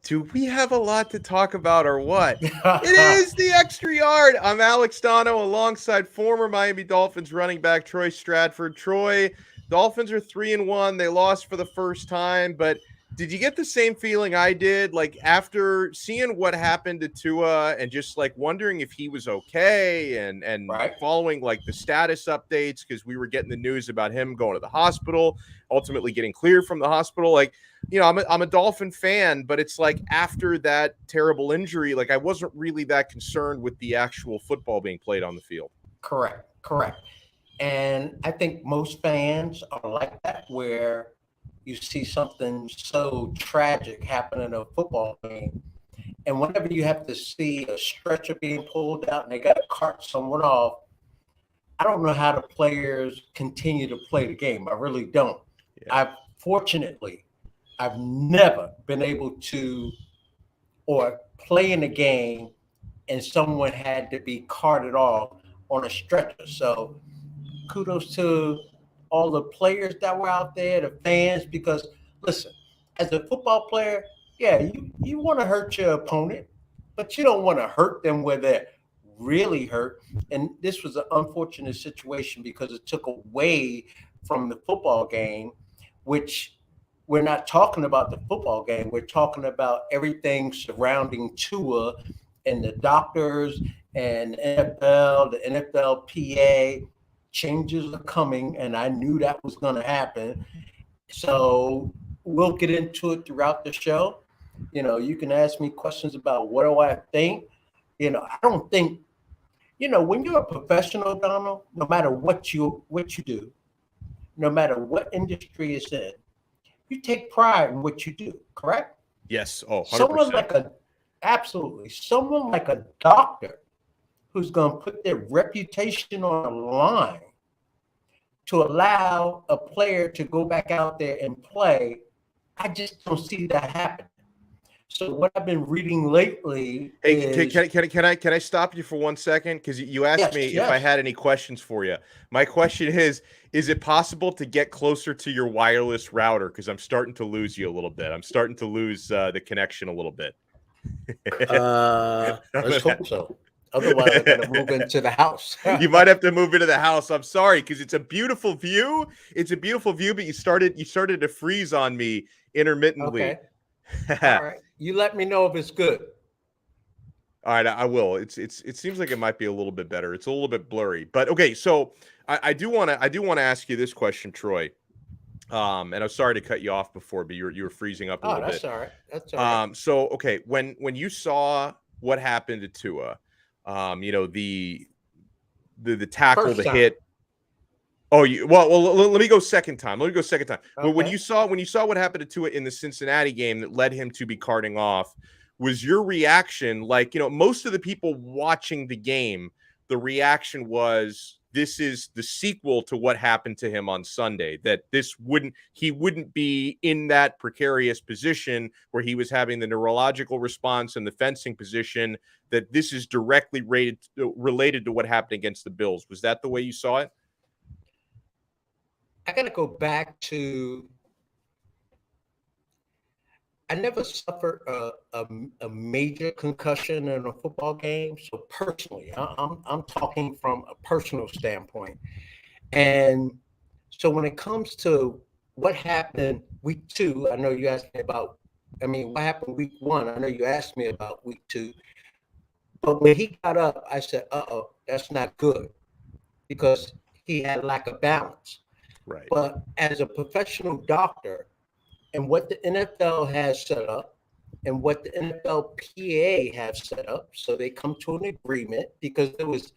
Do we have a lot to talk about or what? It is the Extra Yard. I'm Alex Donno alongside former Miami Dolphins running back Troy Stradford. Troy, Dolphins are 3-1. They lost for the first time, but did you get the same feeling I did? Like after seeing what happened to Tua and just like wondering if he was okay and Right. following like the status updates because we were getting the news about him going to the hospital, ultimately getting cleared from the hospital. Like, I'm a Dolphin fan, but it's like after that terrible injury, like I wasn't really that concerned with the actual football being played on the field. Correct. And I think most fans are like that, where you see something so tragic happen in a football game. And whenever you have to see a stretcher being pulled out and they got to cart someone off, I don't know how the players continue to play the game. I really don't. Yeah. I've never been able to or play in a game and someone had to be carted off on a stretcher. So kudos to all the players that were out there, the fans, because listen, as a football player, yeah, you want to hurt your opponent, but you don't want to hurt them where they're really hurt. And this was an unfortunate situation because it took away from the football game, which we're not talking about the football game. We're talking about everything surrounding Tua and the doctors and NFL, the NFLPA. Changes are coming, and I knew that was going to happen. So we'll get into it throughout the show. You can ask me questions about what do I think. I don't think, when you're a professional, Donald, no matter what you do, no matter what industry it's in, you take pride in what you do, correct? Yes. Oh, 100%. Someone like a doctor who's going to put their reputation on the line to allow a player to go back out there and play, I just don't see that happening. So what I've been reading lately is... Can I stop you for 1 second? Because you asked me if I had any questions for you. My question is it possible to get closer to your wireless router? Because I'm starting to lose you a little bit. I'm starting to lose the connection a little bit. Let's hope so. Otherwise, I got to move into the house. You might have to move into the house. I'm sorry, because it's a beautiful view. It's a beautiful view, but you started to freeze on me intermittently. Okay. All right. You let me know if it's good. All right, I will. It seems like it might be a little bit better. It's a little bit blurry, but okay. So I do want to ask you this question, Troy. And I'm sorry to cut you off before, but you were freezing up a little bit. All right. That's all right. So okay, when you saw what happened to Tua, the tackle, the hit. Oh, let me go second time. Okay. But when you saw what happened to Tua in the Cincinnati game that led him to be carting off, was your reaction like, most of the people watching the game, the reaction was, this is the sequel to what happened to him on Sunday, that he wouldn't be in that precarious position where he was having the neurological response and the fencing position, that this is directly related to what happened against the Bills. Was that the way you saw it? I got to go back to, I never suffered a major concussion in a football game. So personally, I'm talking from a personal standpoint. And so when it comes to what happened week 2, I know you asked me about, what happened week 1? I know you asked me about week 2. But when he got up, I said, that's not good, because he had lack of balance. Right. But as a professional doctor, and what the NFL has set up and what the NFLPA have set up, so they come to an agreement, because there was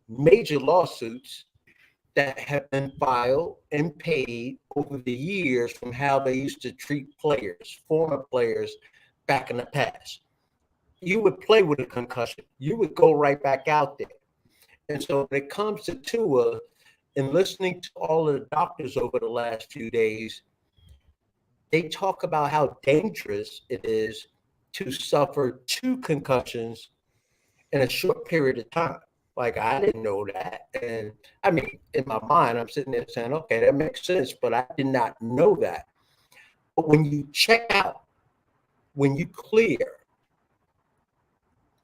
major lawsuits that have been filed and paid over the years from how they used to treat players, former players back in the past. You would play with a concussion. You would go right back out there. And so when it comes to Tua, and listening to all of the doctors over the last few days, they talk about how dangerous it is to suffer 2 concussions in a short period of time. Like, I didn't know that. And in my mind, I'm sitting there saying, okay, that makes sense, but I did not know that. But when you check out when you clear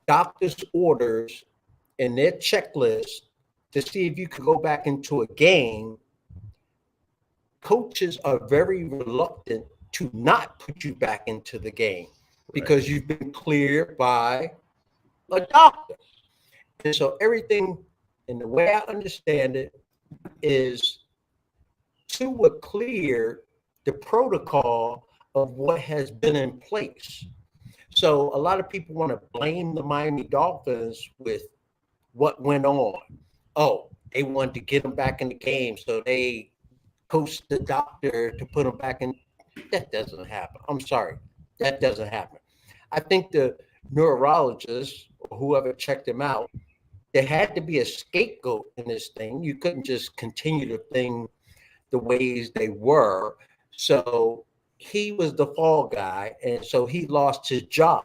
doctor's orders and their checklist to see if you could go back into a game, coaches are very reluctant to not put you back into the game because you've been cleared by a doctor. And so everything, and the way I understand it, is Tua cleared the protocol of what has been in place. So a lot of people want to blame the Miami Dolphins with what went on. Oh, they wanted to get him back in the game, so they coached the doctor to put him back in. That doesn't happen. I'm sorry. That doesn't happen. I think the neurologist or whoever checked him out, there had to be a scapegoat in this thing. You couldn't just continue the thing the ways they were. So he was the fall guy, and so he lost his job.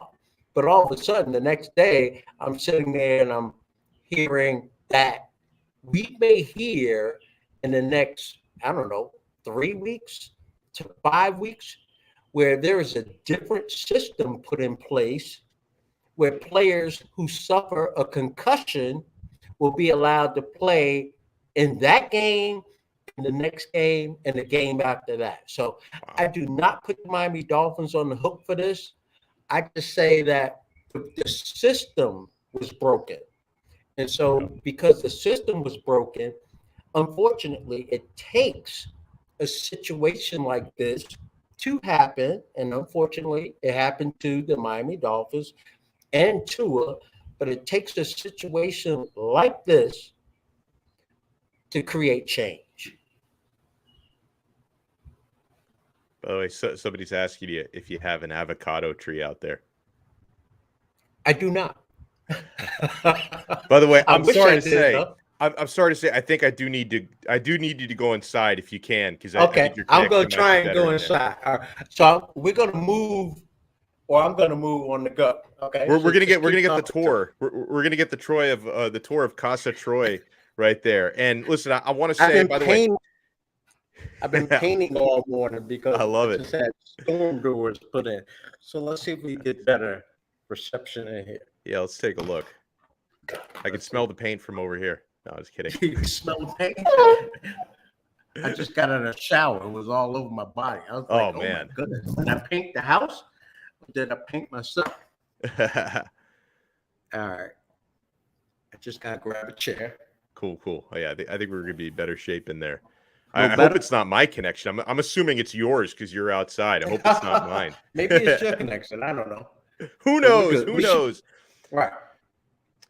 But all of a sudden, the next day, I'm sitting there and I'm hearing that we may hear in the next, I don't know, 3 weeks to 5 weeks, where there is a different system put in place where players who suffer a concussion will be allowed to play in that game, in the next game, and the game after that. So I do not put the Miami Dolphins on the hook for this. I just say that the system was broken. And so because the system was broken, unfortunately, it takes a situation like this to happen. And unfortunately, it happened to the Miami Dolphins and Tua, but it takes a situation like this to create change. By the way, somebody's asking you if you have an avocado tree out there. I do not. By the way, I'm sorry to say, I'm sorry to say, I think I do need you to go inside if you can, because I think I'm going to try and go inside. So we're going to move, or I'm going to move on the go. Okay, we're going to get the tour. We're going to get the tour of Casa Troy right there. And listen, I want to say, by the way, I've been painting all morning because I love it. Just had storm doors put in. So let's see if we get better reception in here. Yeah, let's take a look. I can smell the paint from over here. No, I was kidding. You can smell the paint? I just got in a shower. It was all over my body. I was like, oh man. My goodness. Did I paint the house? Or did I paint myself? All right. I just got to grab a chair. Cool. Oh, yeah, I think we're going to be in better shape in there. I hope it's not my connection. I'm assuming it's yours because you're outside. I hope it's not mine. Maybe it's your connection. I don't know. Who knows? Who knows? Right.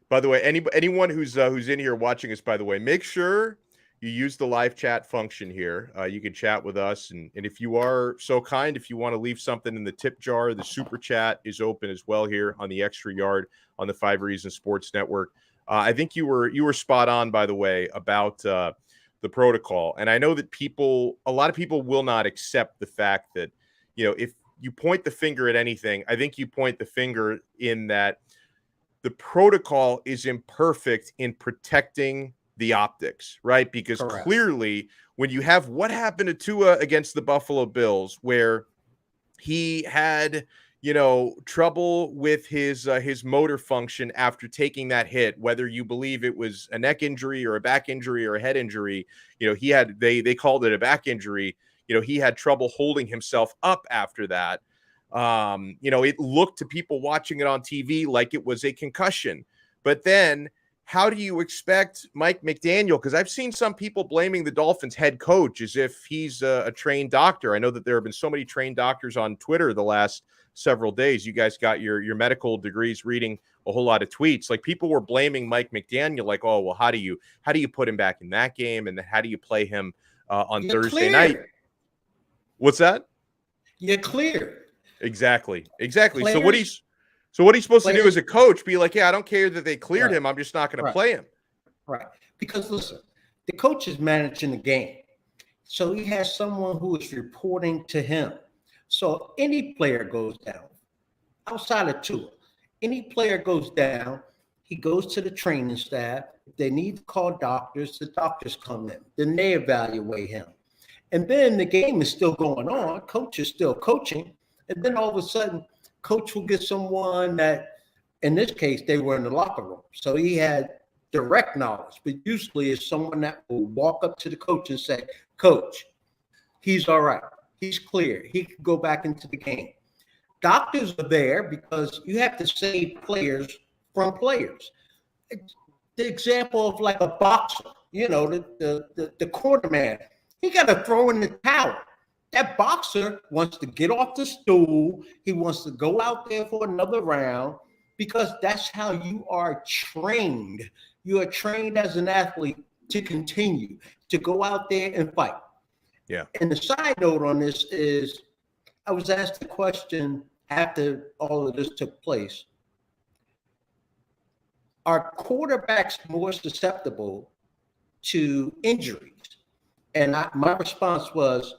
By the way, anyone who's in here watching us, by the way, make sure you use the live chat function here. You can chat with us. And if you are so kind, if you want to leave something in the tip jar, the super chat is open as well here on the Extra Yard on the 5 Reasons Sports Network. I think you were spot on, by the way, about the protocol. And I know that a lot of people will not accept the fact that, if you point the finger at anything, I think you point the finger in that the protocol is imperfect in protecting the optics, right? Because clearly when you have what happened to Tua against the Buffalo Bills, where he had, trouble with his motor function after taking that hit, whether you believe it was a neck injury or a back injury or a head injury, they called it a back injury. He had trouble holding himself up after that. It looked to people watching it on TV like it was a concussion. But then how do you expect Mike McDaniel? Because I've seen some people blaming the Dolphins head coach as if he's a trained doctor. I know that there have been so many trained doctors on Twitter the last several days. You guys got your medical degrees reading a whole lot of tweets. Like, people were blaming Mike McDaniel, like, oh, well, how do you put him back in that game? And then how do you play him on Thursday night? What's that? You're clear. Exactly. Players, so what he's supposed to do as a coach? Be like, yeah, I don't care that they cleared him. I'm just not going to play him. Right. Because listen, the coach is managing the game, so he has someone who is reporting to him. So any player goes down, outside of Tua, any player goes down, he goes to the training staff. If they need to call doctors, the doctors come in. Then they evaluate him. And then the game is still going on. Coach is still coaching. And then all of a sudden, coach will get someone that, in this case, they were in the locker room. So he had direct knowledge, but usually it's someone that will walk up to the coach and say, Coach, he's all right. He's clear. He can go back into the game. Doctors are there because you have to save players from players. The example of like a boxer, the cornerman, he got to throw in the towel. That boxer wants to get off the stool. He wants to go out there for another round because that's how you are trained. You are trained as an athlete to continue, to go out there and fight. Yeah. And the side note on this is I was asked the question after all of this took place. Are quarterbacks more susceptible to injuries? And my response was,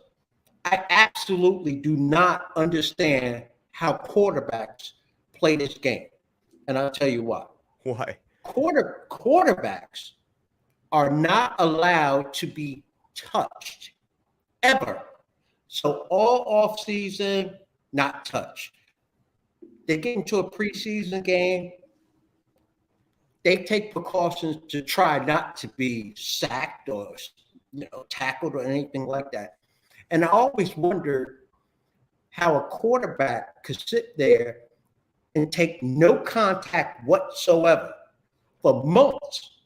I absolutely do not understand how quarterbacks play this game. And I'll tell you why. Why? Quarterbacks are not allowed to be touched ever. So all off season, not touched. They get into a preseason game. They take precautions to try not to be sacked or tackled or anything like that. And I always wondered how a quarterback could sit there and take no contact whatsoever for months,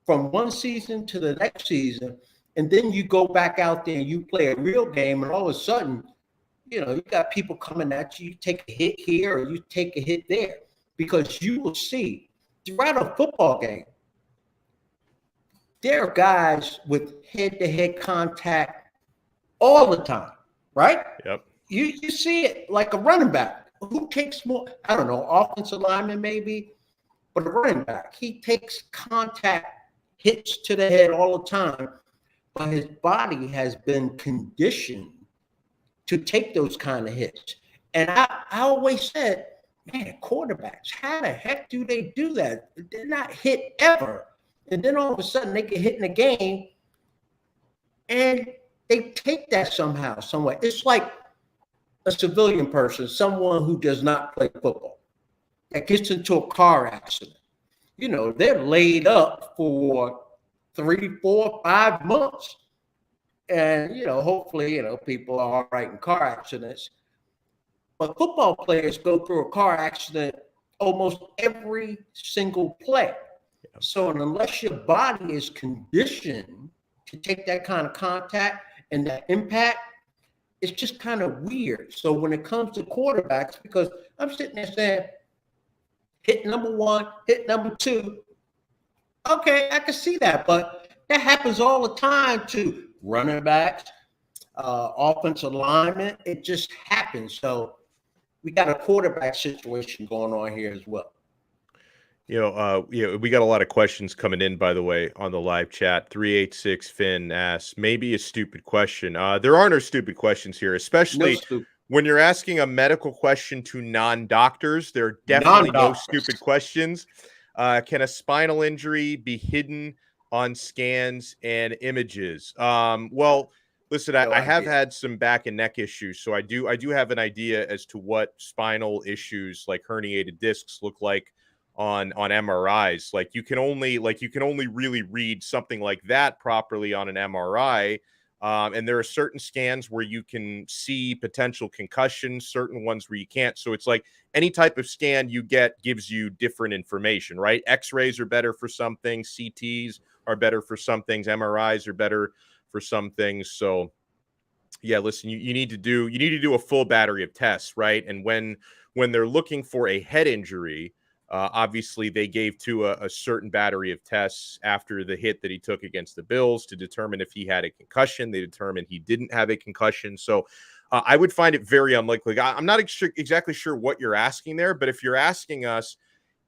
from one season to the next season, and then you go back out there and you play a real game, and all of a sudden, you got people coming at you. You take a hit here or you take a hit there, because you will see throughout a football game, there are guys with head-to-head contact all the time, right? Yep. You see it like a running back. Who takes more? I don't know, offensive lineman maybe, but a running back, he takes contact hits to the head all the time, but his body has been conditioned to take those kind of hits. And I always said, man, quarterbacks, how the heck do they do that? They're not hit ever. And then all of a sudden they get hit in the game and they take that somehow, somewhere. It's like a civilian person, someone who does not play football, that gets into a car accident. They're laid up for 3, 4, 5 months. And, hopefully, people are all right in car accidents. But football players go through a car accident almost every single play. So unless your body is conditioned to take that kind of contact and that impact, it's just kind of weird. So when it comes to quarterbacks, because I'm sitting there saying, hit number 1, hit number 2. Okay, I can see that, but that happens all the time to running backs, offensive linemen. It just happens. So we got a quarterback situation going on here as well. We got a lot of questions coming in, by the way, on the live chat. 386 Finn asks, maybe a stupid question. There are no stupid questions here, especially when you're asking a medical question to non-doctors. There are definitely no stupid questions. Can a spinal injury be hidden on scans and images? Well, listen, I have had some back and neck issues, so I do have an idea as to what spinal issues like herniated discs look like on MRIs. Like you can only really read something like that properly on an MRI. And there are certain scans where you can see potential concussions, certain ones where you can't. So it's like any type of scan you get gives you different information, right? X-rays are better for some things, CTs are better for some things, MRIs are better for some things. So yeah, listen, you need to do a full battery of tests, right? And when they're looking for a head injury, obviously they gave Tua a certain battery of tests after the hit that he took against the Bills to determine if he had a concussion. They determined he didn't have a concussion. So I would find it very unlikely. I'm not exactly sure what you're asking there, but if you're asking us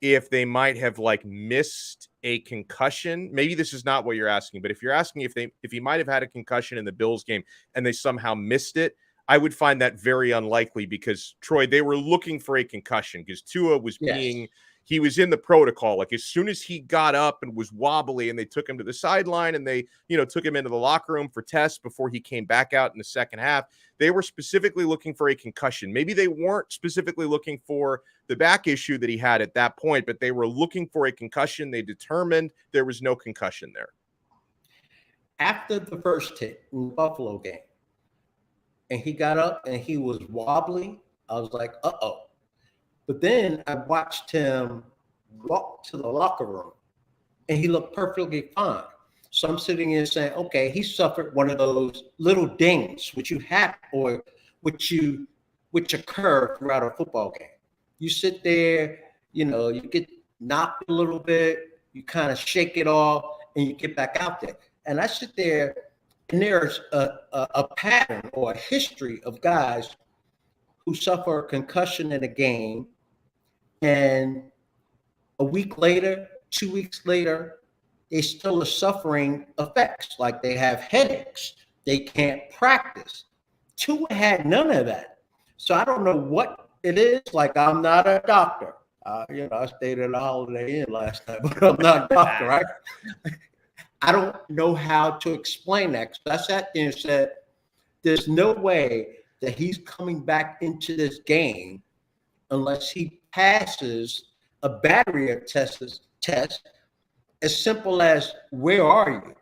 if they might have like missed a concussion, maybe this is not what you're asking, but if you're asking if he might have had a concussion in the Bills game and they somehow missed it, I would find that very unlikely because, Troy, they were looking for a concussion because Tua was being he was in the protocol. Like as soon as he got up and was wobbly and they took him to the sideline and they, took him into the locker room for tests before he came back out in the second half, they were specifically looking for a concussion. Maybe they weren't specifically looking for the back issue that he had at that point, but they were looking for a concussion. They determined there was no concussion there. After the first hit in the Buffalo game, and he got up and he was wobbly, I was like, uh-oh. But then I watched him walk to the locker room, and he looked perfectly fine. So I'm sitting here saying, okay, he suffered one of those little dings, which occur throughout a football game. You sit there, you get knocked a little bit, you kind of shake it off, and you get back out there. And I sit there, and there's a pattern or a history of guys who suffer a concussion in a game, and a week later, 2 weeks later, they still are suffering effects, like they have headaches, they can't practice. Tua had none of that. So I don't know what it is. Like, I'm not a doctor. I stayed at a Holiday Inn last night, but I'm not a doctor, right? I don't know how to explain that. So I sat there and said, there's no way that he's coming back into this game unless he passes a battery of tests, as simple as, where are you?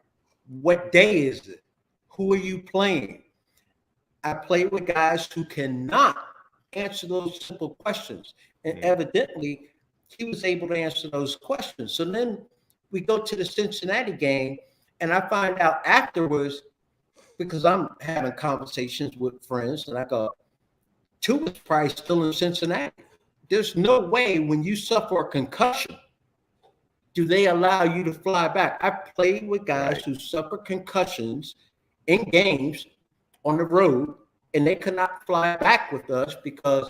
What day is it? Who are you playing? I played with guys who cannot answer those simple questions. And evidently, he was able to answer those questions. So then we go to the Cincinnati game, and I find out afterwards, because I'm having conversations with friends, and I go, Tua's probably still in Cincinnati. There's no way when you suffer a concussion, do they allow you to fly back? I played with guys who suffer concussions in games on the road, and they could not fly back with us because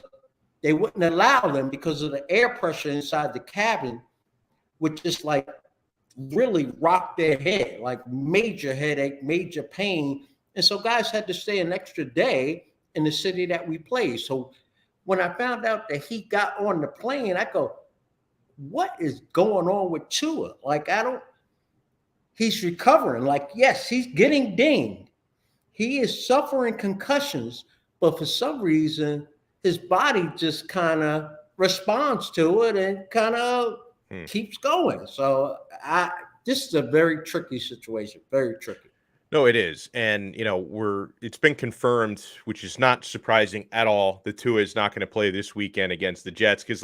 they wouldn't allow them because of the air pressure inside the cabin, would just like really rock their head, like major headache, major pain. And so guys had to stay an extra day in the city that we played. So when I found out that he got on the plane, I go, what is going on with Tua? Like, he's recovering. Like, yes, he's getting dinged. He is suffering concussions, but for some reason, his body just kind of responds to it and kind of keeps going. So this is a very tricky situation, very tricky. No, it is. And, it's been confirmed, which is not surprising at all, that Tua is not going to play this weekend against the Jets. Because,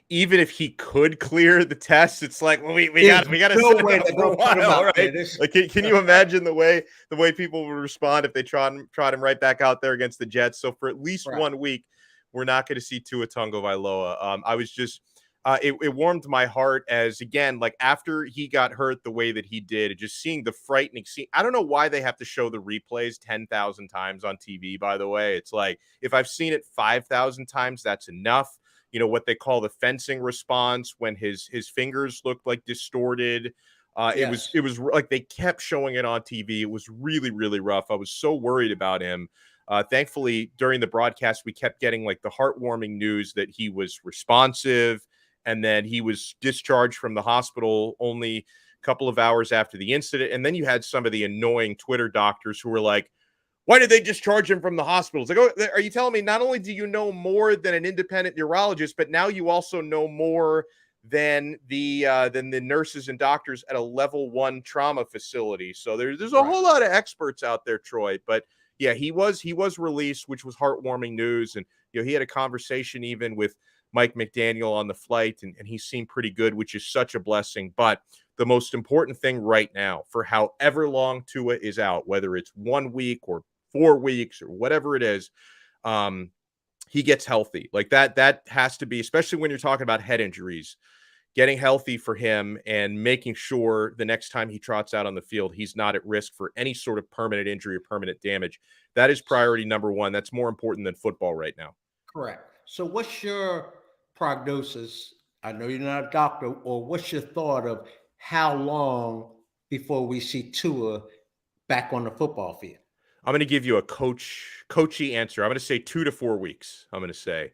even if he could clear the test, it's like, well, we got to sit him out for a while, right? Like, can you imagine the way people would respond if they trot him right back out there against the Jets? So for at least 1 week, we're not going to see Tua Tagovailoa. I was just it warmed my heart as, again, like after he got hurt the way that he did, just seeing the frightening scene. I don't know why they have to show the replays 10,000 times on TV, by the way. It's like, if I've seen it 5,000 times, that's enough. What they call the fencing response, when his fingers looked like distorted. Yes. It was like they kept showing it on TV. It was really, really rough. I was so worried about him. Thankfully, during the broadcast, we kept getting like the heartwarming news that he was responsive, and then he was discharged from the hospital only a couple of hours after the incident. And then you had some of the annoying Twitter doctors who were like, why did they discharge him from the hospital? It's like, oh, are you telling me not only do you know more than an independent neurologist, but now you also know more than the nurses and doctors at a level 1 trauma facility? So there's a whole lot of experts out there, Troy. But yeah, he was released, which was heartwarming news. And he had a conversation even with Mike McDaniel on the flight, and he seemed pretty good, which is such a blessing. But the most important thing right now, for however long Tua is out, whether it's 1 week or 4 weeks or whatever it is, he gets healthy. Like that has to be, especially when you're talking about head injuries, getting healthy for him and making sure the next time he trots out on the field, he's not at risk for any sort of permanent injury or permanent damage. That is priority number 1. That's more important than football right now. Correct. So what's your prognosis? I know you're not a doctor, or what's your thought of how long before we see Tua back on the football field? I'm going to give you a coachy answer. I'm going to say 2 to 4 weeks. I'm going to say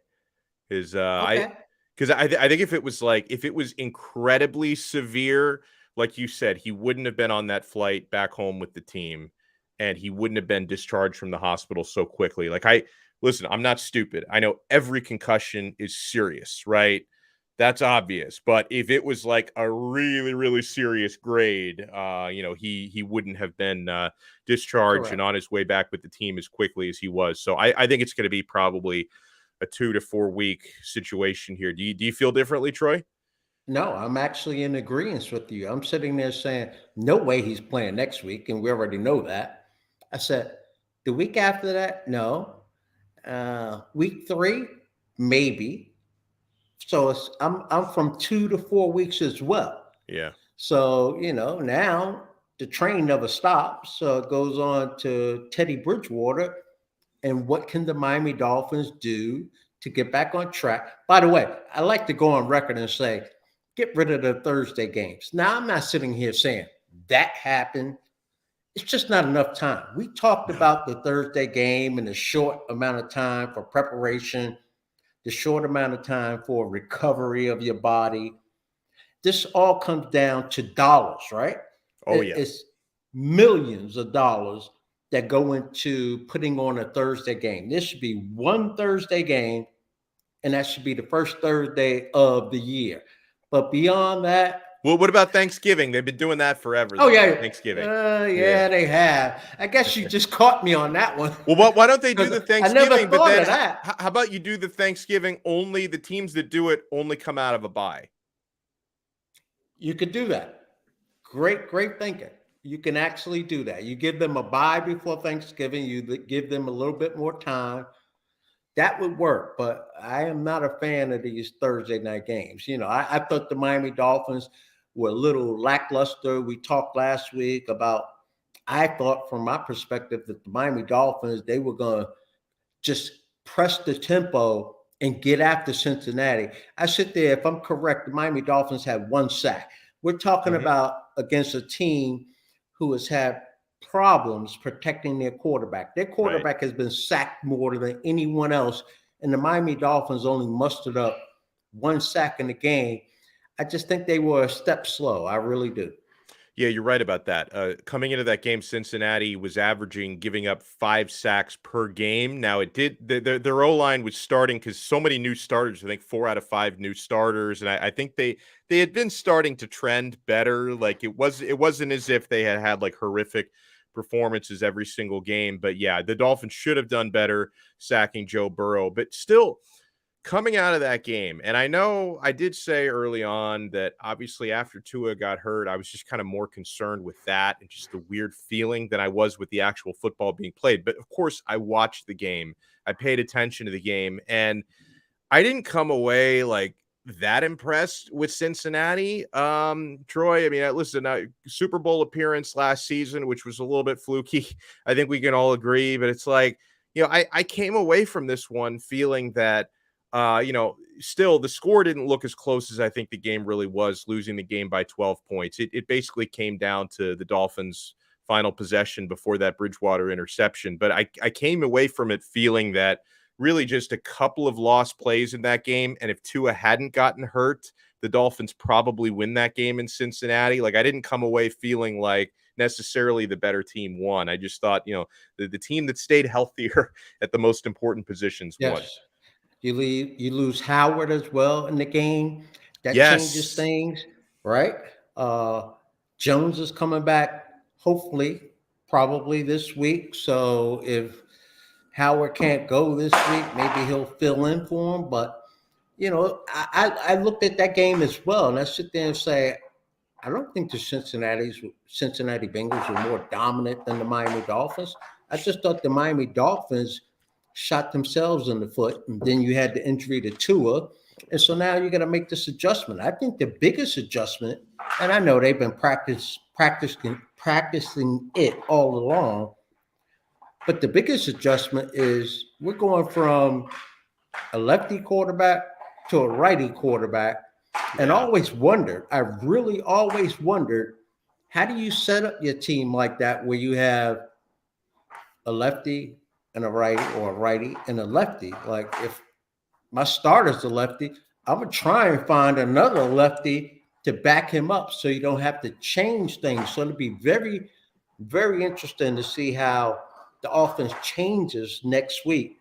okay. Because I think if it was incredibly severe, like you said, he wouldn't have been on that flight back home with the team, and he wouldn't have been discharged from the hospital so quickly. Listen, I'm not stupid. I know every concussion is serious, right? That's obvious. But if it was like a really, really serious grade, he wouldn't have been discharged Correct. and on his way back with the team as quickly as he was. So I think it's going to be probably a 2 to 4 week situation here. Do you feel differently, Troy? No, I'm actually in agreement with you. I'm sitting there saying, no way he's playing next week, and we already know that. I said, the week after that, no. Week 3, maybe. So I'm from 2 to 4 weeks as well. Yeah. So, now the train never stops. So it goes on to Teddy Bridgewater. And what can the Miami Dolphins do to get back on track? By the way, I like to go on record and say, get rid of the Thursday games. Now, I'm not sitting here saying that happened. It's just not enough time. We talked about the Thursday game and the short amount of time for preparation, the short amount of time for recovery of your body. This all comes down to dollars, right? Oh, yeah. It's millions of dollars that go into putting on a Thursday game. This should be one Thursday game, and that should be the first Thursday of the year. But beyond that, well, what about Thanksgiving? They've been doing that forever. Oh, yeah. Thanksgiving. Yeah, they have. I guess you just caught me on that one. Well, why don't they do the Thanksgiving? I never thought of that. How about you do the Thanksgiving only? The teams that do it only come out of a bye. You could do that. Great thinking. You can actually do that. You give them a bye before Thanksgiving. You give them a little bit more time. That would work, but I am not a fan of these Thursday night games. I thought the Miami Dolphins were a little lackluster. We talked last week about, I thought from my perspective that the Miami Dolphins, they were going to just press the tempo and get after Cincinnati. I sit there, if I'm correct, the Miami Dolphins had 1 sack. We're talking about against a team who has had problems protecting their quarterback. Their quarterback has been sacked more than anyone else, and the Miami Dolphins only mustered up 1 sack in the game. I just think they were a step slow. I really do. Yeah, you're right about that. Coming into that game, Cincinnati was giving up 5 sacks per game. Now, their O-line was starting because so many new starters. I think 4 out of 5 new starters, and I think they had been starting to trend better. Like it wasn't as if they had like horrific performances every single game. But yeah, the Dolphins should have done better sacking Joe Burrow. But still, coming out of that game, and I know I did say early on that obviously after Tua got hurt, I was just kind of more concerned with that and just the weird feeling than I was with the actual football being played. But of course, I watched the game. I paid attention to the game, and I didn't come away like that impressed with Cincinnati. Troy, I mean, listen, Super Bowl appearance last season, which was a little bit fluky. I think we can all agree, but it's like, I came away from this one feeling that, still the score didn't look as close as I think the game really was, losing the game by 12 points. It basically came down to the Dolphins' final possession before that Bridgewater interception. But I came away from it feeling that really just a couple of lost plays in that game. And if Tua hadn't gotten hurt, the Dolphins probably win that game in Cincinnati. Like I didn't come away feeling like necessarily the better team won. I just thought, the team that stayed healthier at the most important positions won. You lose Howard as well in the game. That changes things, right? Jones is coming back, hopefully, probably this week. So if Howard can't go this week, maybe he'll fill in for him. But, I looked at that game as well, and I sit there and say, I don't think the Cincinnati Bengals were more dominant than the Miami Dolphins. I just thought the Miami Dolphins shot themselves in the foot, and then you had the injury to Tua, and so now you're going to make this adjustment. I think the biggest adjustment, and I know they've been practicing it all along, but the biggest adjustment is we're going from a lefty quarterback to a righty quarterback, and I really always wondered, how do you set up your team like that where you have a lefty and a righty, or a righty and a lefty? Like if my starter's a lefty, I'm gonna try and find another lefty to back him up, so you don't have to change things. So it'll be very, very interesting to see how the offense changes next week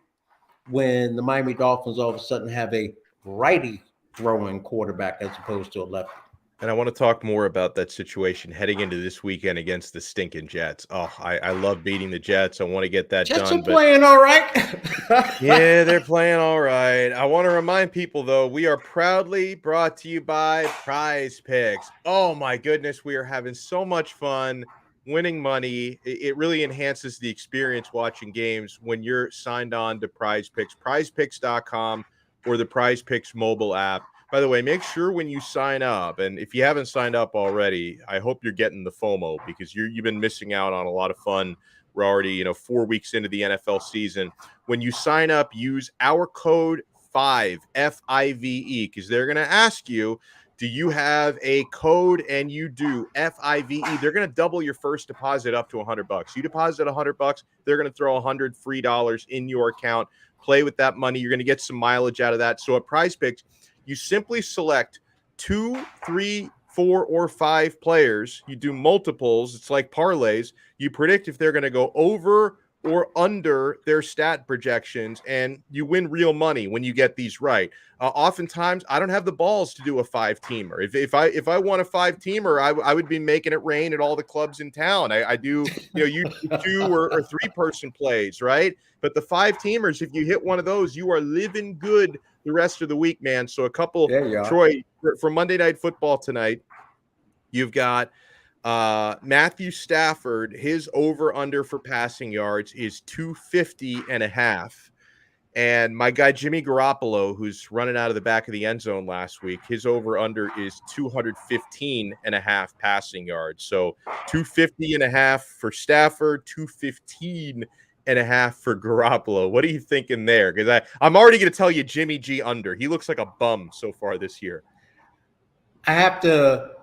when the Miami Dolphins all of a sudden have a righty throwing quarterback as opposed to a lefty. And I want to talk more about that situation heading into this weekend against the stinking Jets. Oh, I love beating the Jets. I want to get that Jets done. are playing all right. Yeah, they're playing all right. I want to remind people, though, we are proudly brought to you by Prize Picks. Oh, my goodness. We are having so much fun winning money. It really enhances the experience watching games when you're signed on to Prize Picks, prizepicks.com or the Prize Picks mobile app. By the way, make sure when you sign up, and if you haven't signed up already, I hope you're getting the FOMO because you've been missing out on a lot of fun. We're already, 4 weeks into the NFL season. When you sign up, use our code 5, F-I-V-E, because they're going to ask you, do you have a code? And you do, F-I-V-E. They're going to double your first deposit up to $100. You deposit $100, they're going to throw $100 free in your account. Play with that money. You're going to get some mileage out of that. So at Prize Picks, you simply select 2, 3, 4, or 5 players. You do multiples. It's like parlays. You predict if they're going to go over or under their stat projections, and you win real money when you get these right. Oftentimes, I don't have the balls to do a 5-teamer. If I want a 5-teamer, I would be making it rain at all the clubs in town. I do, you do 2 or 3-person plays, right? But the 5-teamers, if you hit one of those, you are living good the rest of the week, man. So a couple, Troy, for Monday Night Football tonight, you've got Matthew Stafford. His over-under for passing yards is 250.5. And my guy my Garoppolo, who's running out of the back of the end zone last week, his over-under is 215.5 passing yards. So 250.5 for Stafford, 215.5 for Garoppolo. What are you thinking there? Because I'm already going to tell you Jimmy G under. He looks like a bum so far this year. I have to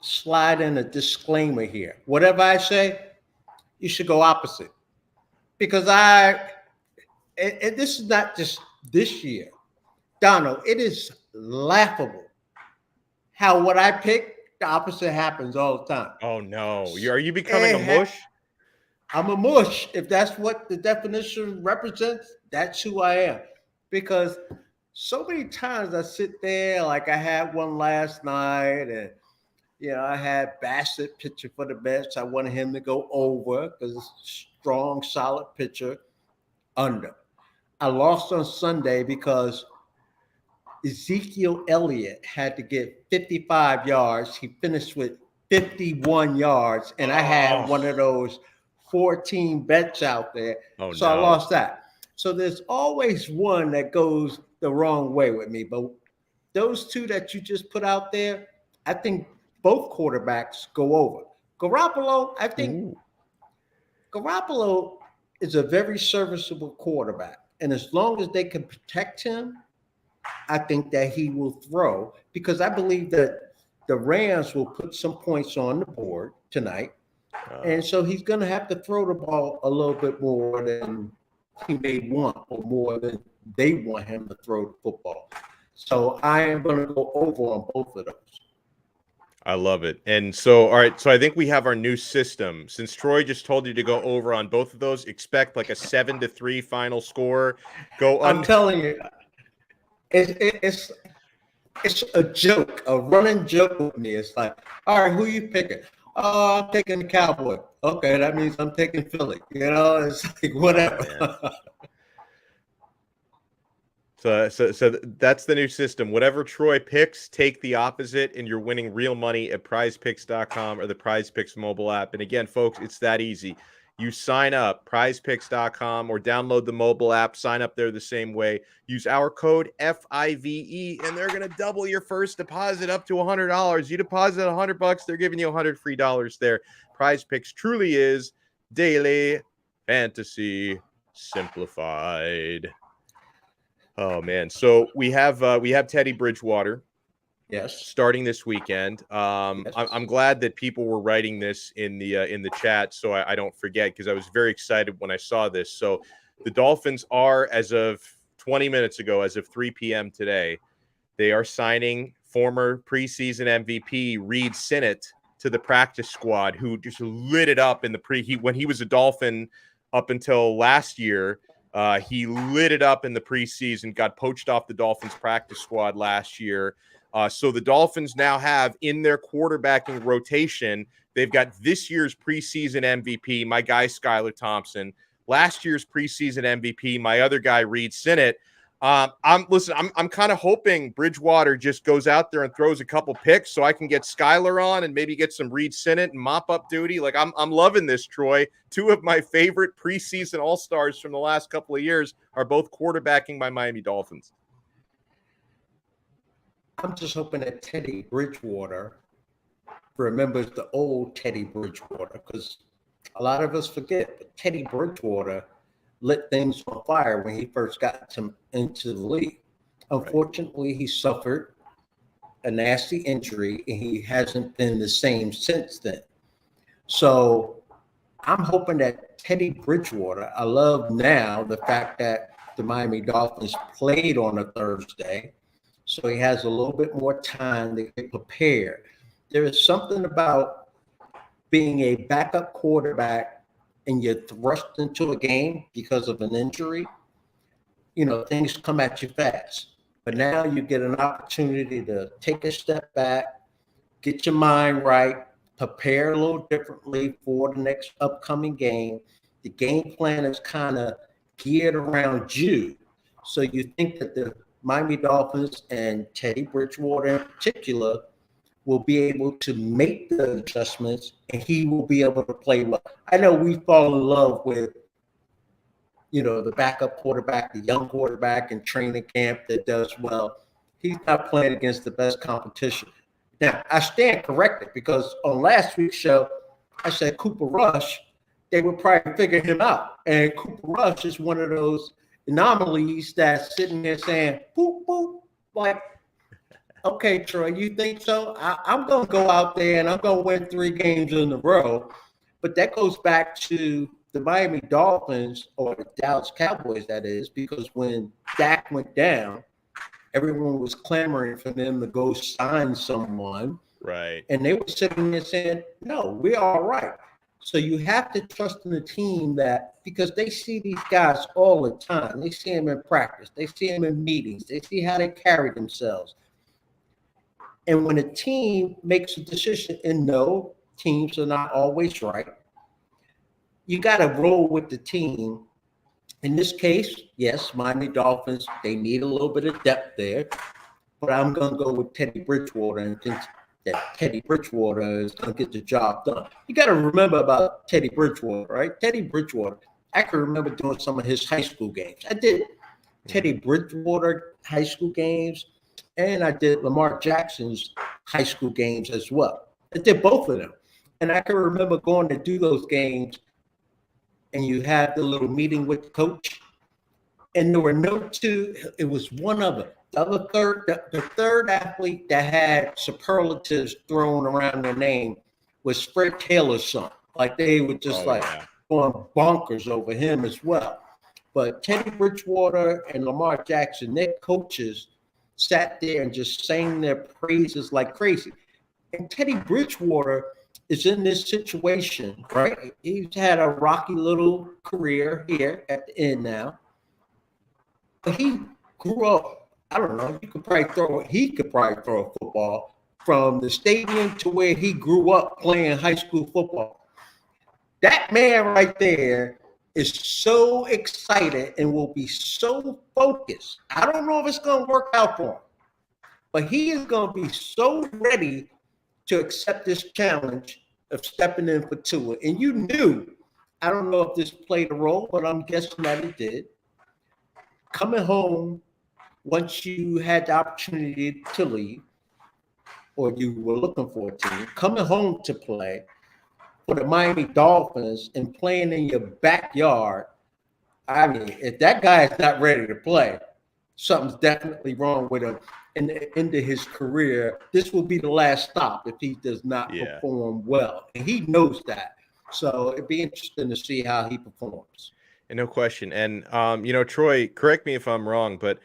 slide in a disclaimer here. Whatever I say, you should go opposite. Because this is not just this year. Donno, it is laughable how what I pick, the opposite happens all the time. Oh, no. Are you becoming a mush? I'm a mush. If that's what the definition represents, that's who I am. Because so many times I sit there, like I had one last night, and I had Bassett pitcher for the Mets. I wanted him to go over because it's a strong, solid pitcher. Under. I lost on Sunday because Ezekiel Elliott had to get 55 yards. He finished with 51 yards, and I had one of those 14 bets out there. I lost that. So there's always one that goes the wrong way with me. But those two that you just put out there, I think both quarterbacks go over. Garoppolo, I think Garoppolo is a very serviceable quarterback. And as long as they can protect him, I think that he will throw, because I believe that the Rams will put some points on the board tonight. And so he's going to have to throw the ball a little bit more than he may want, or more than they want him to throw the football. So I am going to go over on both of those. I love it. And so, all right, so I think we have our new system. Since Troy just told you to go over on both of those, expect like a 7-3 final score. I'm telling you, it's a joke, a running joke with me. It's like, all right, who you picking? Oh, I'm taking the Cowboy. Okay, that means I'm taking Philly. It's like whatever. So that's the new system. Whatever Troy picks, take the opposite, and you're winning real money at prizepicks.com or the Prize Picks mobile app. And again, folks, it's that easy. You sign up, prizepicks.com, or download the mobile app. Sign up there the same way. Use our code FIVE, and they're going to double your first deposit up to $100. You deposit $100, they're giving you $100 free there. Prize Picks truly is daily fantasy simplified. Oh man! So we have Teddy Bridgewater, starting this weekend. I'm glad that people were writing this in the chat, so I don't forget, because I was very excited when I saw this. So the Dolphins are, as of 20 minutes ago, as of 3 p.m. today, they are signing former preseason MVP Reed Sinnett to the practice squad, who just lit it up in the when he was a Dolphin up until last year. He lit it up in the preseason, got poached off the Dolphins practice squad last year. So the Dolphins now have in their quarterbacking rotation, they've got this year's preseason MVP, my guy Skylar Thompson, last year's preseason MVP, my other guy Reed Sinnett. I'm kind of hoping Bridgewater just goes out there and throws a couple picks so I can get Skylar on and maybe get some Reed Sinnett and mop up duty. Like I'm loving this, Troy. Two of my favorite preseason All-Stars from the last couple of years are both quarterbacking my Miami Dolphins. I'm just hoping that Teddy Bridgewater remembers the old Teddy Bridgewater, because a lot of us forget, but Teddy Bridgewater lit things on fire when he first got into the league. Unfortunately, he suffered a nasty injury and he hasn't been the same since then. So I'm hoping that Teddy Bridgewater, I love now the fact that the Miami Dolphins played on a Thursday, so he has a little bit more time to get prepared. There is something about being a backup quarterback and you're thrust into a game because of an injury. You know, things come at you fast. But now you get an opportunity to take a step back, get your mind right, prepare a little differently for the next upcoming game. The game plan is kind of geared around you. So you think that the Miami Dolphins and Teddy Bridgewater in particular will be able to make the adjustments and he will be able to play well. I know we fall in love with, you know, the backup quarterback, the young quarterback in training camp that does well. He's not playing against the best competition. Now, I stand corrected because on last week's show, I said Cooper Rush, they would probably figure him out. And Cooper Rush is one of those anomalies that's sitting there saying, boop, boop, like, okay, Troy, you think so? I'm going to go out there and I'm going to win 3 games in a row. But that goes back to the Miami Dolphins, or the Dallas Cowboys, that is, because when Dak went down, everyone was clamoring for them to go sign someone. Right. And they were sitting there saying, no, we're all right. So you have to trust in the team that, because they see these guys all the time. They see them in practice. They see them in meetings. They see how they carry themselves. And when a team makes a decision, and no, teams are not always right, you got to roll with the team. In this case, yes, Miami Dolphins, they need a little bit of depth there, but I'm going to go with Teddy Bridgewater and think that Teddy Bridgewater is going to get the job done. You got to remember about Teddy Bridgewater, right? Teddy Bridgewater, I can remember doing some of his high school games. I did Teddy Bridgewater high school games, and I did Lamar Jackson's high school games as well. I did both of them. And I can remember going to do those games, and you had the little meeting with the coach, and there were no two. It was one of them. The third athlete that had superlatives thrown around their name was Fred Taylor's son. Like they were just going bonkers over him as well. But Teddy Bridgewater and Lamar Jackson, their coaches sat there and just sang their praises like crazy. And Teddy Bridgewater is in this situation, right? He's had a rocky little career here at the end now. But he grew up, I don't know, he could probably throw a football from the stadium to where he grew up playing high school football. That man right there is so excited and will be so focused. I don't know if it's going to work out for him, but he is going to be so ready to accept this challenge of stepping in for Tua. And you knew, I don't know if this played a role, but I'm guessing that it did. Coming home, once you had the opportunity to leave, or you were looking for a team, coming home to play for the Miami Dolphins and playing in your backyard, I mean, if that guy is not ready to play, something's definitely wrong with him. And into his career, this will be the last stop if he does not perform well. And he knows that. So it'd be interesting to see how he performs. And no question. And, Troy, correct me if I'm wrong, but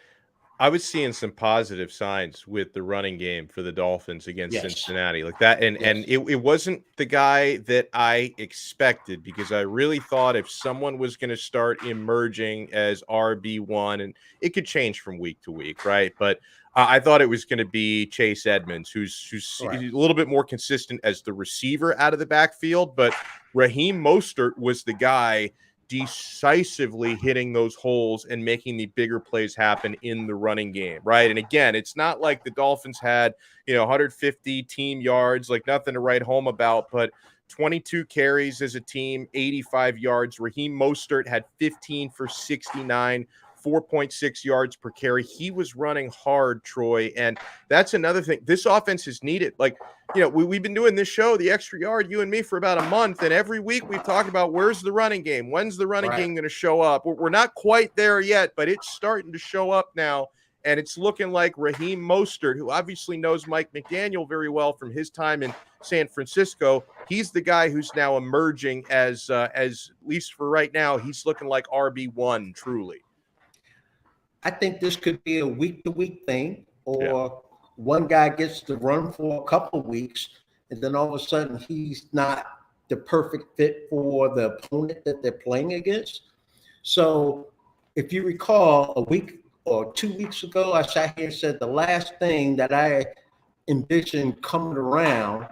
I was seeing some positive signs with the running game for the Dolphins against Yes. Cincinnati, like that, and Yes. it wasn't the guy that I expected, because I really thought if someone was going to start emerging as RB1, and it could change from week to week, right? But I thought it was going to be Chase Edmonds, who's Right. a little bit more consistent as the receiver out of the backfield, but Raheem Mostert was the guy decisively hitting those holes and making the bigger plays happen in the running game, right? And again, it's not like the Dolphins had, 150 team yards, like nothing to write home about, but 22 carries as a team, 85 yards. Raheem Mostert had 15 for 69, 4.6 yards per carry. He was running hard, Troy, and that's another thing. This offense is needed. Like, we've been doing this show, The Extra Yard, you and me, for about a month, and every week we've talked about where's the running game? When's the running game going to show up? We're not quite there yet, but it's starting to show up now, and it's looking like Raheem Mostert, who obviously knows Mike McDaniel very well from his time in San Francisco, he's the guy who's now emerging as at least for right now, he's looking like RB1 truly. I think this could be a week-to-week thing, or one guy gets to run for a couple of weeks, and then all of a sudden he's not the perfect fit for the opponent that they're playing against. So if you recall, a week or 2 weeks ago, I sat here and said the last thing that I envisioned coming around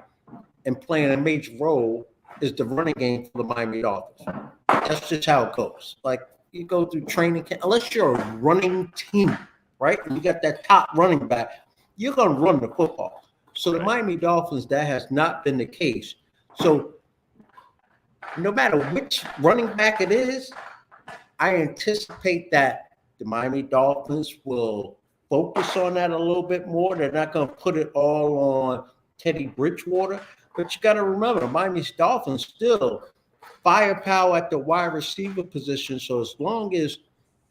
and playing a major role is the running game for the Miami Dolphins. That's just how it goes. Like, you go through training camp, unless you're a running team, right? And you got that top running back, you're going to run the football. So the Miami Dolphins, that has not been the case. So no matter which running back it is, I anticipate that the Miami Dolphins will focus on that a little bit more. They're not going to put it all on Teddy Bridgewater. But you got to remember, the Miami Dolphins still firepower at the wide receiver position. So as long as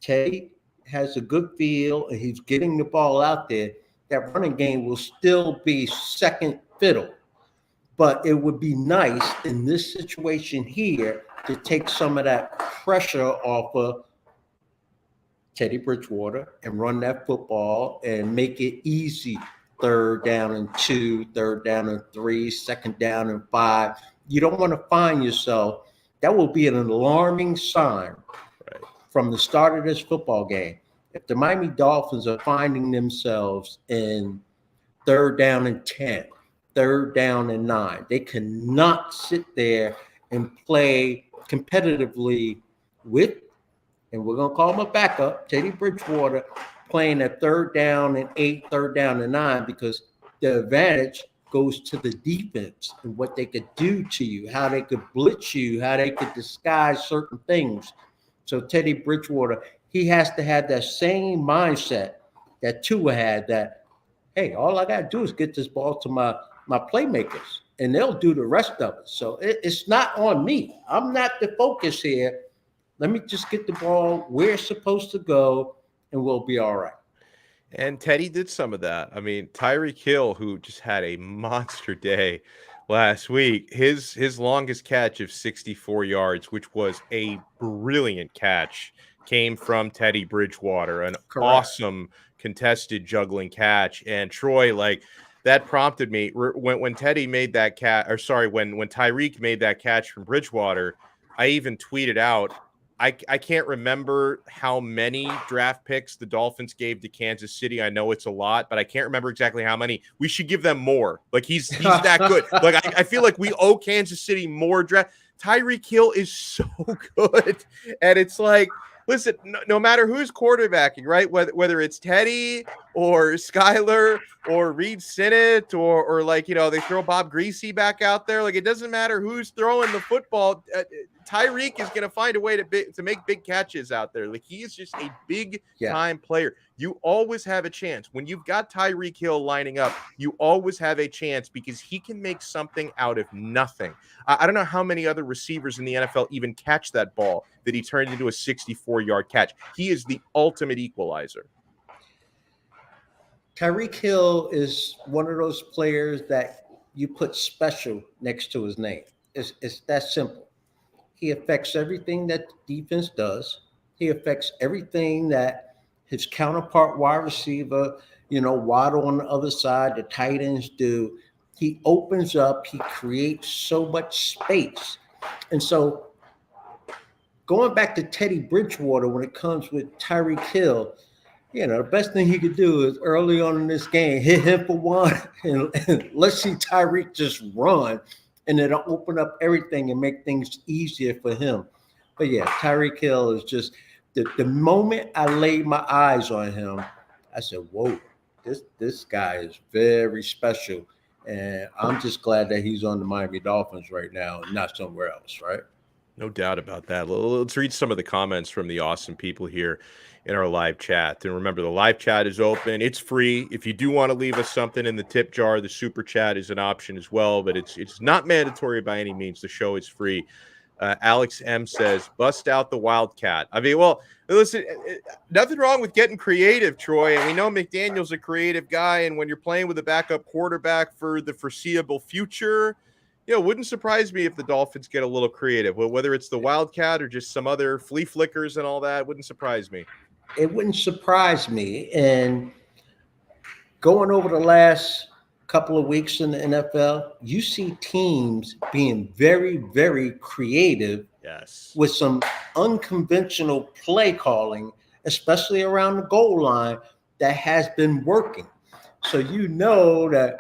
Teddy has a good feel and he's getting the ball out there, that running game will still be second fiddle. But it would be nice in this situation here to take some of that pressure off of Teddy Bridgewater and run that football and make it easy. 3rd down and 2, 3rd down and 3, 2nd down and 5. You don't want to find yourself. That will be an alarming sign from the start of this football game. If the Miami Dolphins are finding themselves in 3rd down and 10, 3rd down and 9, they cannot sit there and play competitively with, and we're going to call him a backup, Teddy Bridgewater, playing at 3rd down and 8, 3rd down and 9, because the advantage goes to the defense and what they could do to you, how they could blitz you, how they could disguise certain things. So Teddy Bridgewater, he has to have that same mindset that Tua had, that, hey, all I got to do is get this ball to my playmakers, and they'll do the rest of it. So it's not on me. I'm not the focus here. Let me just get the ball where it's supposed to go, and we'll be all right. And Teddy did some of that. I mean, Tyreek Hill, who just had a monster day last week, his longest catch of 64 yards, which was a brilliant catch, came from Teddy Bridgewater, an awesome contested juggling catch. And Troy, like, that prompted me when Teddy made that catch, or sorry, when Tyreek made that catch from Bridgewater, I even tweeted out, I can't remember how many draft picks the Dolphins gave to Kansas City. I know it's a lot, but I can't remember exactly how many. We should give them more. Like, he's that good. Like, I feel like we owe Kansas City more draft. Tyreek Hill is so good. And it's like, listen, no matter who's quarterbacking, right? Whether it's Teddy or Skyler or Reed Sinnett or like, they throw Bob Greasy back out there. Like, it doesn't matter who's throwing the football. Tyreek is going to find a way to make big catches out there. Like, he is just a big time player. You always have a chance. When you've got Tyreek Hill lining up, you always have a chance because he can make something out of nothing. I don't know how many other receivers in the NFL even catch that ball that he turned into a 64-yard catch. He is the ultimate equalizer. Tyreek Hill is one of those players that you put special next to his name. It's that simple. He affects everything that the defense does. He affects everything that his counterpart wide receiver, Waddle on the other side, the tight ends do. He opens up, he creates so much space. And so going back to Teddy Bridgewater, when it comes with Tyreek Hill, the best thing he could do is early on in this game, hit him for one, and let's see Tyreek just run, and it'll open up everything and make things easier for him. But yeah, Tyreek Hill is just the moment I laid my eyes on him, I said, whoa, this guy is very special. And I'm just glad that he's on the Miami Dolphins right now and not somewhere else, right? No doubt about that. Let's read some of the comments from the awesome people here in our live chat. And remember, the live chat is open. It's free. If you do want to leave us something in the tip jar, the super chat is an option as well, but it's not mandatory by any means. The show is free. Alex M says, bust out the Wildcat. I mean, well, listen, nothing wrong with getting creative, Troy. And we know McDaniel's a creative guy. And when you're playing with a backup quarterback for the foreseeable future, it wouldn't surprise me if the Dolphins get a little creative. Well, whether it's the Wildcat or just some other flea flickers and all that, wouldn't surprise me. It wouldn't surprise me. And going over the last couple of weeks in the NFL, you see teams being very, very creative. Yes. With some unconventional play calling, especially around the goal line, that has been working. So that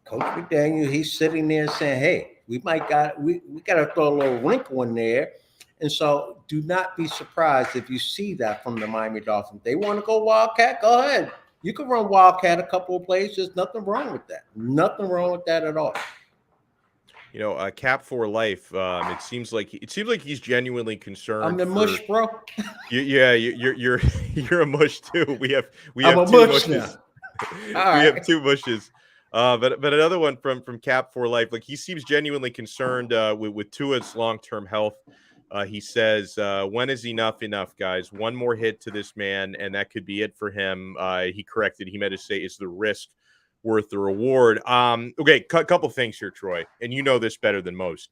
Coach McDaniel, he's sitting there saying, hey, we got to throw a little wrinkle in there. And so do not be surprised if you see that from the Miami Dolphins. They want to go Wildcat, go ahead. You can run Wildcat a couple of plays. There's nothing wrong with that. Nothing wrong with that at all. Cap for life. It seems like he's genuinely concerned. I'm the mush, bro. You're a mush too. We have I'm two mush mushes. Now. We have two mushes. But another one from Cap for life. Like, he seems genuinely concerned with Tua's long-term health. He says, when is enough, guys? One more hit to this man, and that could be it for him. He corrected. He meant to say, is the risk worth the reward? Okay, couple things here, Troy, and you know this better than most.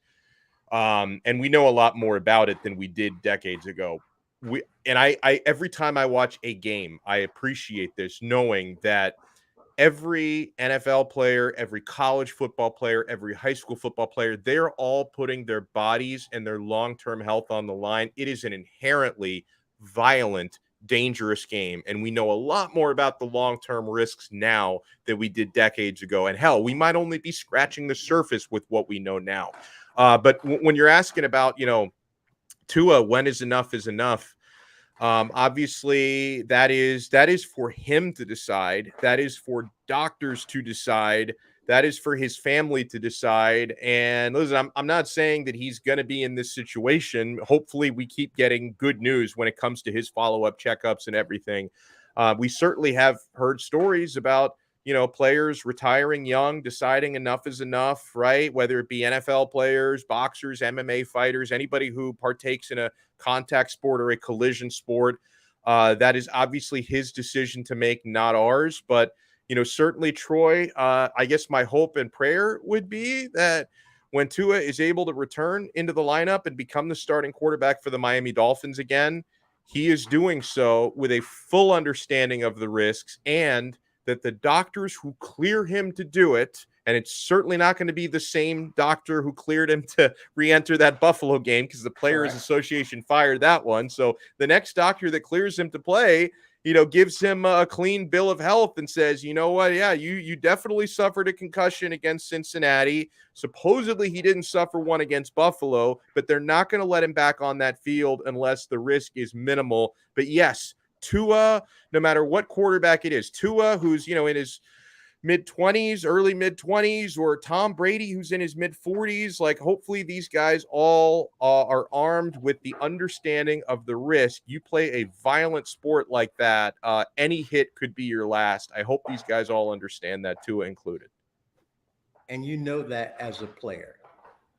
And we know a lot more about it than we did decades ago. I every time I watch a game, I appreciate this, knowing that every NFL player, every college football player, every high school football player, they're all putting their bodies and their long-term health on the line. It is an inherently violent, dangerous game. And we know a lot more about the long-term risks now than we did decades ago. And hell, we might only be scratching the surface with what we know now. But when you're asking about, Tua, when is enough is enough? Obviously, that is for him to decide. That is for doctors to decide. That is for his family to decide. And listen, I'm not saying that he's going to be in this situation. Hopefully, we keep getting good news when it comes to his follow-up checkups and everything. We certainly have heard stories about players retiring young, deciding enough is enough, right? Whether it be NFL players, boxers, MMA fighters, anybody who partakes in a contact sport or a collision sport. That is obviously his decision to make, not ours. But, certainly, Troy, I guess my hope and prayer would be that when Tua is able to return into the lineup and become the starting quarterback for the Miami Dolphins again, he is doing so with a full understanding of the risks, and that the doctors who clear him to do it, and it's certainly not going to be the same doctor who cleared him to re-enter that Buffalo game, because the Players Association fired that one. So the next doctor that clears him to play, gives him a clean bill of health and says, you know what? Yeah, you definitely suffered a concussion against Cincinnati. Supposedly he didn't suffer one against Buffalo, but they're not going to let him back on that field unless the risk is minimal. But yes, Tua, no matter what quarterback it is, Tua, who's, in his mid-20s, early mid-20s, or Tom Brady, who's in his mid-40s, like, hopefully these guys all are armed with the understanding of the risk. You play a violent sport like that, any hit could be your last. I hope these guys all understand that, Tua included. And that as a player,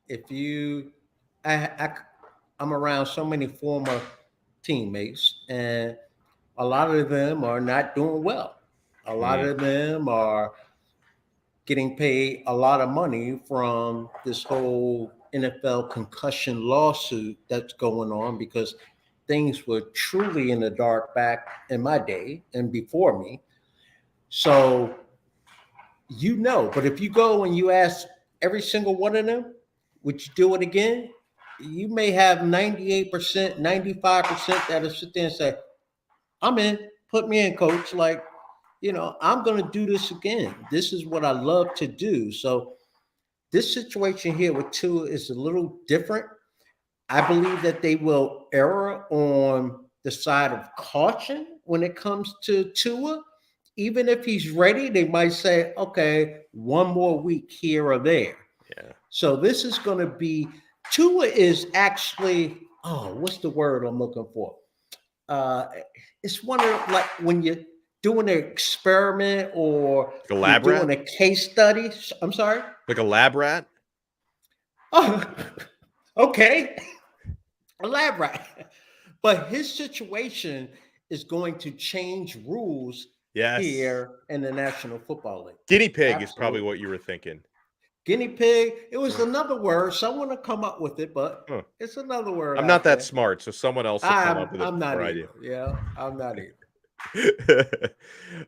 if you, I'm around so many former teammates, and a lot of them are not doing well. A lot of them are getting paid a lot of money from this whole NFL concussion lawsuit that's going on, because things were truly in the dark back in my day and before me. So, but if you go and you ask every single one of them, would you do it again? You may have 98%, 95% that'll sit there and say, I'm in, put me in, coach. Like, I'm going to do this again. This is what I love to do. So this situation here with Tua is a little different. I believe that they will err on the side of caution when it comes to Tua. Even if he's ready, they might say, okay, one more week here or there. Yeah. So this is going to be, Tua is actually, what's the word I'm looking for? It's one of, like, when you're doing an experiment or like a lab rat? Doing a case study. I'm sorry? Like a lab rat? Oh, okay. A lab rat. But his situation is going to change rules here in the National Football League. Guinea pig is probably what you were thinking. Guinea pig. It was another word. Someone will come up with it, but it's another word. I'm not that smart, so someone else will come up with it. I'm not either. I do. Yeah, I'm not either.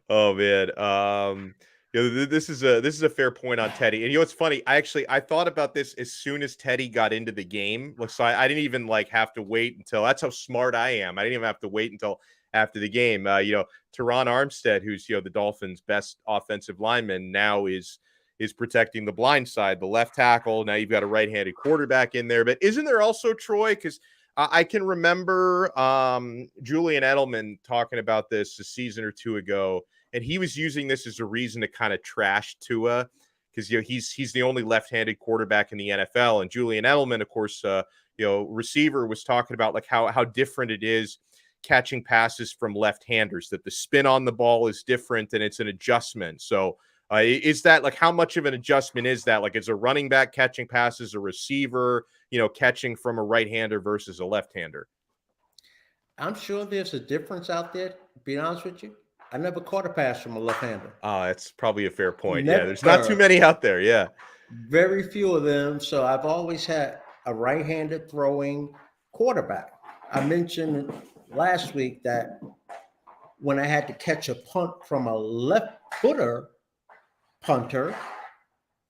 Oh man. This is a fair point on Teddy. And it's funny. I thought about this as soon as Teddy got into the game. So I didn't even have to wait until, that's how smart I am. I didn't even have to wait until after the game. Teron Armstead, who's the Dolphins' best offensive lineman, now is protecting the blind side, the left tackle. Now you've got a right-handed quarterback in there. But isn't there also, Troy, because I can remember Julian Edelman talking about this a season or two ago, and he was using this as a reason to kind of trash Tua because he's the only left-handed quarterback in the NFL. And Julian Edelman, of course, receiver, was talking about how different it is catching passes from left-handers, that the spin on the ball is different and it's an adjustment. So is that how much of an adjustment is that? Is a running back catching passes, a receiver, catching from a right-hander versus a left-hander? I'm sure there's a difference out there, to be honest with you. I never caught a pass from a left-hander. Oh, that's probably a fair point. Never. Yeah, there's not too many out there. Yeah. Very few of them. So I've always had a right-handed throwing quarterback. I mentioned last week that when I had to catch a punt from a left-footer punter,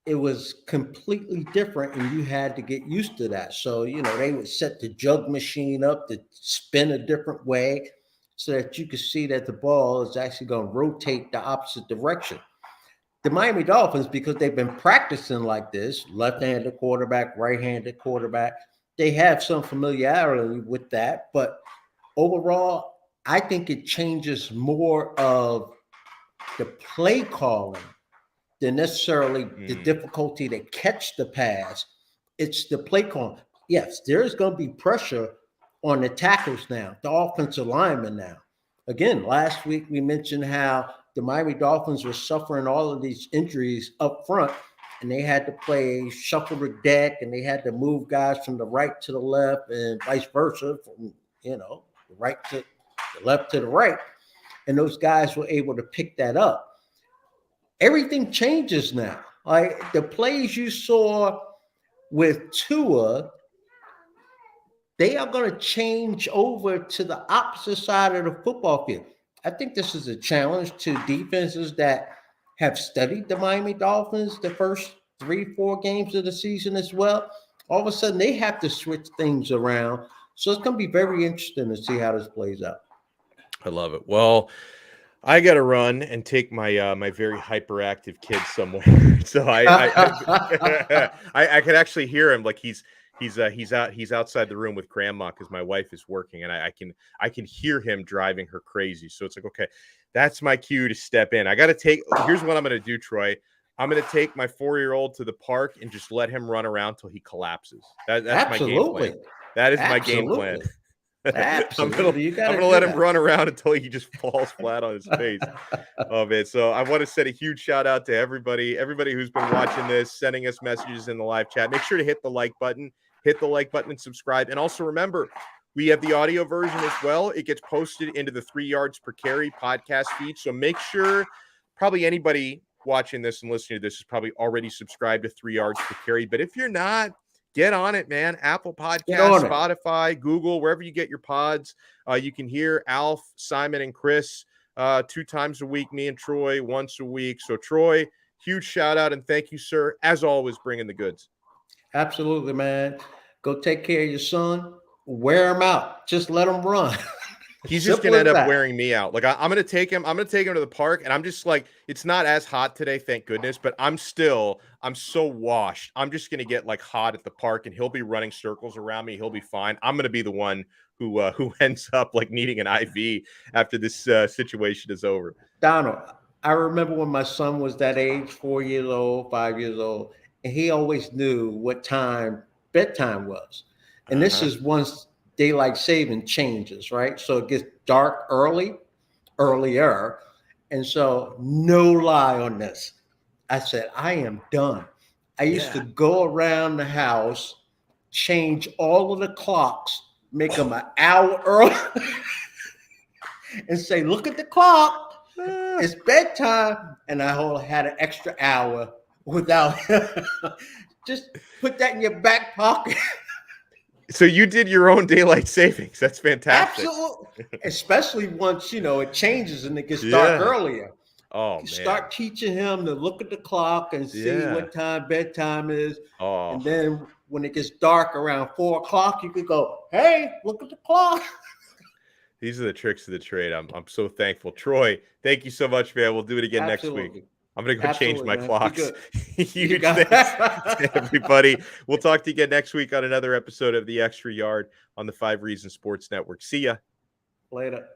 it was completely different, and you had to get used to that. So, they would set the jug machine up to spin a different way so that you could see that the ball is actually going to rotate the opposite direction. The Miami Dolphins, because they've been practicing like this, left-handed quarterback, right-handed quarterback, they have some familiarity with that. But overall, I think it changes more of the play calling than necessarily the difficulty to catch the pass. It's the play calling. Yes, there is going to be pressure on the tackles now, the offensive linemen now. Again, last week we mentioned how the Miami Dolphins were suffering all of these injuries up front, and they had to play shuffle the deck, and they had to move guys from the right to the left and vice versa, from the right to the left to the right. And those guys were able to pick that up. Everything changes now. Like the plays you saw with Tua, they are going to change over to the opposite side of the football field. I think this is a challenge to defenses that have studied the Miami Dolphins the first 3-4 games of the season as well. All of a sudden, they have to switch things around. So it's going to be very interesting to see how this plays out. I love it. Well, I got to run and take my my very hyperactive kid somewhere. So I could actually hear him, he's outside the room with grandma because my wife is working, and I can hear him driving her crazy. So it's okay, that's my cue to step in. Here's what I'm going to do, Troy. I'm going to take my 4-year-old to the park and just let him run around till he collapses. That's Absolutely. my game plan. That is my game plan. Absolutely. I'm gonna let him run around until he just falls flat on his face. Oh man. So I want to send a huge shout out to everybody who's been watching this, sending us messages in the live chat. Make sure to hit the like button and subscribe. And also remember, we have the audio version as well. It gets posted into the 3 yards per carry podcast feed. So make sure, probably anybody watching this and listening to this is probably already subscribed to 3 yards per carry. But if you're not, Get on it, man. Apple Get on Podcasts, it. Spotify, Google, wherever you get your pods. You can hear Alf, Simon, and Chris 2 times a week, me and Troy once a week. So, Troy, huge shout out and thank you, sir. As always, bringing the goods. Absolutely, man. Go take care of your son. Wear him out. Just let him run. He's just going to end up wearing me out. Like I'm going to take him. I'm going to take him to the park. And I'm just like, it's not as hot today, thank goodness. But I'm so washed. I'm just going to get like hot at the park and he'll be running circles around me. He'll be fine. I'm going to be the one who ends up like needing an IV after this situation is over. Donald, I remember when my son was that age, 4 years old, 5 years old, and he always knew what time bedtime was. And this is once daylight saving changes, right? So it gets dark earlier. And so no lie on this. I said, I am done. I used to go around the house, change all of the clocks, make them an hour early and say, look at the clock. It's bedtime. And I had an extra hour without just put that in your back pocket. So you did your own daylight savings. That's fantastic. Absolutely. Especially once, it changes and it gets dark earlier. Oh, man. Start teaching him to look at the clock and see what time bedtime is. Oh. And then when it gets dark around 4 o'clock, you could go, hey, look at the clock. These are the tricks of the trade. I'm so thankful. Troy, thank you so much, man. We'll do it again next week. I'm going to go change my clocks. Huge thanks, everybody. We'll talk to you again next week on another episode of The Extra Yard on the 5 Reasons Sports Network. See ya. Later.